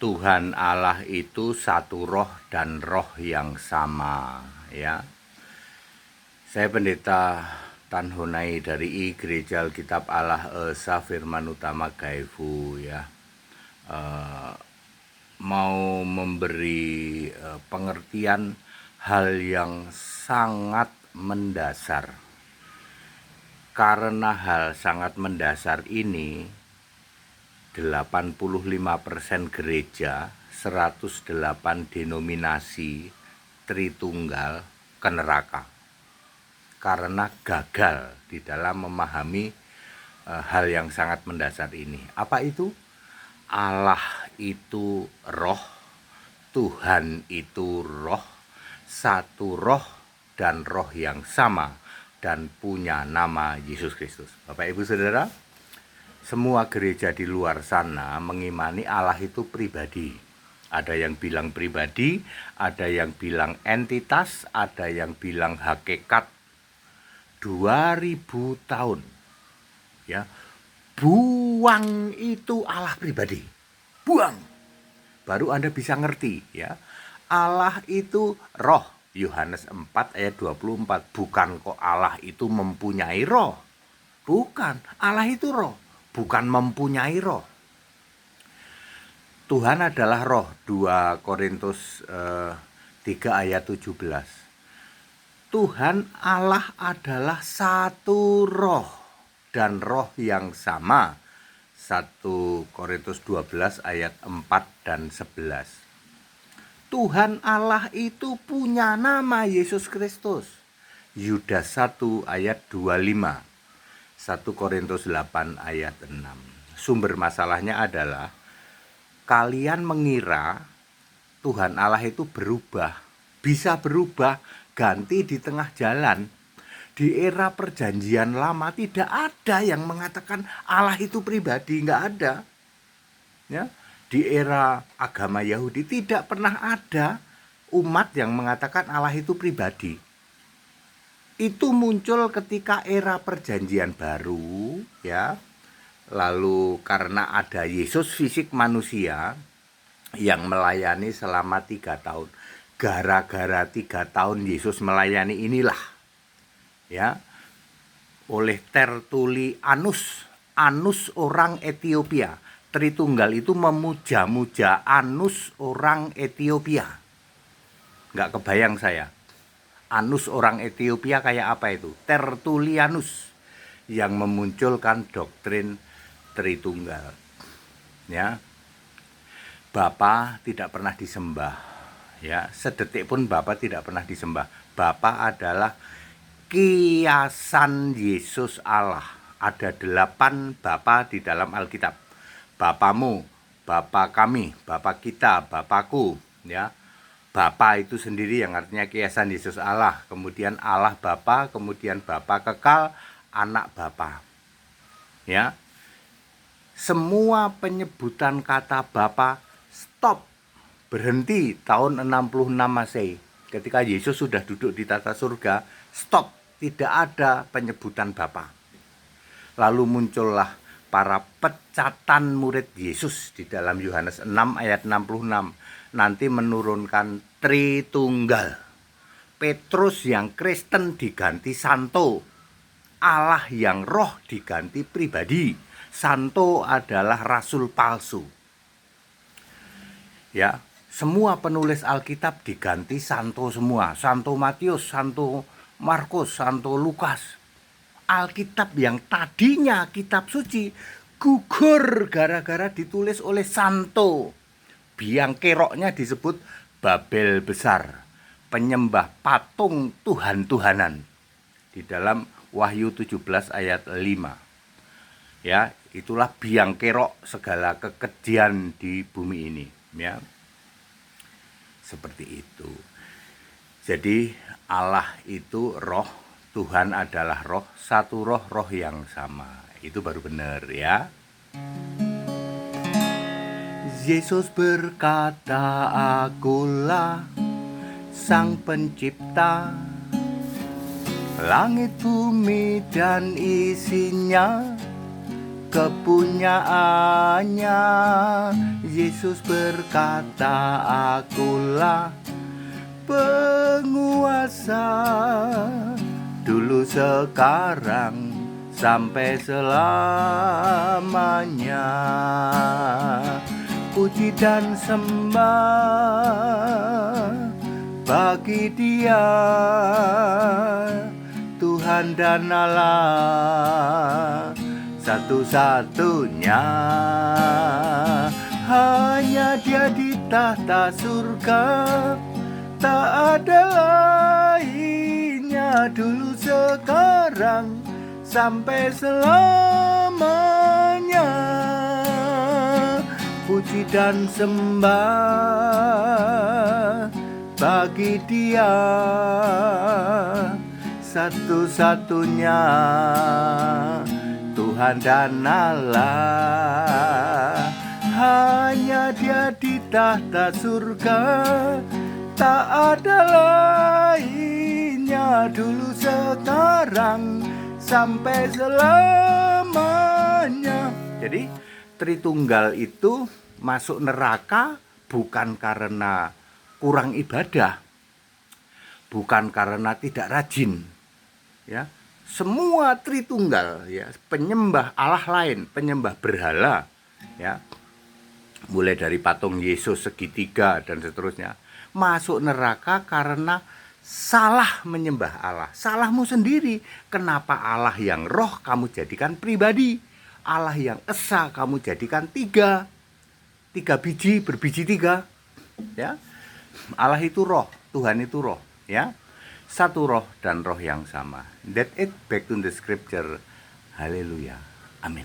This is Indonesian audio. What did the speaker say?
Tuhan Allah itu satu roh dan roh yang sama, ya. Saya Pendeta Tan Honai dari Gereja Alkitab Allah Esa Firman Utama Gaifu, ya. Mau memberi pengertian hal yang sangat mendasar. Karena hal sangat mendasar ini 85% gereja, 108 denominasi Tritunggal ke neraka. Karena gagal di dalam memahami hal yang sangat mendasar ini. Apa itu? Allah itu roh, Tuhan itu roh, satu roh dan roh yang sama dan punya nama Yesus Kristus. Bapak Ibu Saudara, semua gereja di luar sana mengimani Allah itu pribadi. Ada yang bilang pribadi, ada yang bilang entitas, ada yang bilang hakikat. 2000 tahun. Ya. Buang itu Allah pribadi. Buang. Baru Anda bisa ngerti, ya. Allah itu roh. Yohanes 4 ayat 24. Bukan kok Allah itu mempunyai roh. Bukan. Allah itu roh. Bukan mempunyai roh. Tuhan adalah roh. 2 Korintus 3 ayat 17. Tuhan Allah adalah satu roh dan roh yang sama. 1 Korintus 12 ayat 4 dan 11. Tuhan Allah itu punya nama Yesus Kristus. Yudas 1 ayat 25. 1 Korintus 8 ayat 6. Sumber masalahnya adalah kalian mengira Tuhan Allah itu berubah, bisa berubah, ganti di tengah jalan. Di era perjanjian lama tidak ada yang mengatakan Allah itu pribadi, nggak ada. Ya, di era agama Yahudi tidak pernah ada umat yang mengatakan Allah itu pribadi. Itu muncul ketika era perjanjian baru, ya. Lalu karena ada Yesus fisik manusia yang melayani selama 3 tahun. Gara-gara 3 tahun Yesus melayani inilah, ya, oleh Tertulianus, Anus orang Ethiopia. Tritunggal itu memuja-muja Anus orang Ethiopia. Nggak kebayang saya. Anus orang Ethiopia kayak apa itu? Tertulianus yang memunculkan doktrin Tritunggal. Ya. Bapa tidak pernah disembah. Ya, sedetik pun Bapa tidak pernah disembah. Bapa adalah kiasan Yesus Allah. Ada 8 Bapa di dalam Alkitab. Bapamu, Bapa kami, Bapa kita, Bapakku, ya. Bapa itu sendiri yang artinya kiasan Yesus Allah. Kemudian Allah Bapa, kemudian Bapa kekal, anak Bapa. Ya. Semua penyebutan kata Bapa stop. Berhenti tahun 66 Masehi. Ketika Yesus sudah duduk di tata surga, stop. Tidak ada penyebutan Bapa. Lalu muncullah para pecatan murid Yesus di dalam Yohanes 6 ayat 66. Nanti menurunkan Tritunggal. Petrus yang Kristen diganti Santo. Allah yang roh diganti pribadi. Santo adalah rasul palsu. Ya, semua penulis Alkitab diganti Santo semua. Santo Matius, Santo Markus, Santo Lukas. Alkitab yang tadinya kitab suci gugur gara-gara ditulis oleh Santo. Biang keroknya disebut Babel Besar, penyembah patung Tuhan-Tuhanan di dalam Wahyu 17 ayat 5. Ya, itulah biang kerok segala kekejian di bumi ini, ya. Seperti itu. Jadi Allah itu roh, Tuhan adalah roh, satu roh, roh yang sama. Itu baru benar, ya. Yesus berkata, akulah Sang Pencipta, langit bumi dan isinya, kepunyaannya. Yesus berkata, akulah penguasa, dulu, sekarang, sampai selamanya. Puji dan sembah bagi Dia, Tuhan dan Allah satu-satunya. Hanya Dia di tahta surga, tak ada lainnya, dulu, sekarang, sampai selamanya. Puji dan sembah bagi Dia, satu-satunya, Tuhan dan Allah. Hanya Dia di tahta surga, tak ada lainnya, dulu, sekarang, sampai selamanya. Jadi Tritunggal itu masuk neraka bukan karena kurang ibadah, bukan karena tidak rajin, ya. Semua Tritunggal, ya, penyembah Allah lain, penyembah berhala, ya, mulai dari patung Yesus, segitiga, dan seterusnya, masuk neraka karena salah menyembah Allah. Salahmu sendiri. Kenapa Allah yang roh kamu jadikan pribadi, Allah yang esa kamu jadikan tiga biji, berbiji tiga, ya. Allah itu roh, Tuhan itu roh, ya. Satu roh dan roh yang sama. That it, back to the scripture. Haleluya. Amin.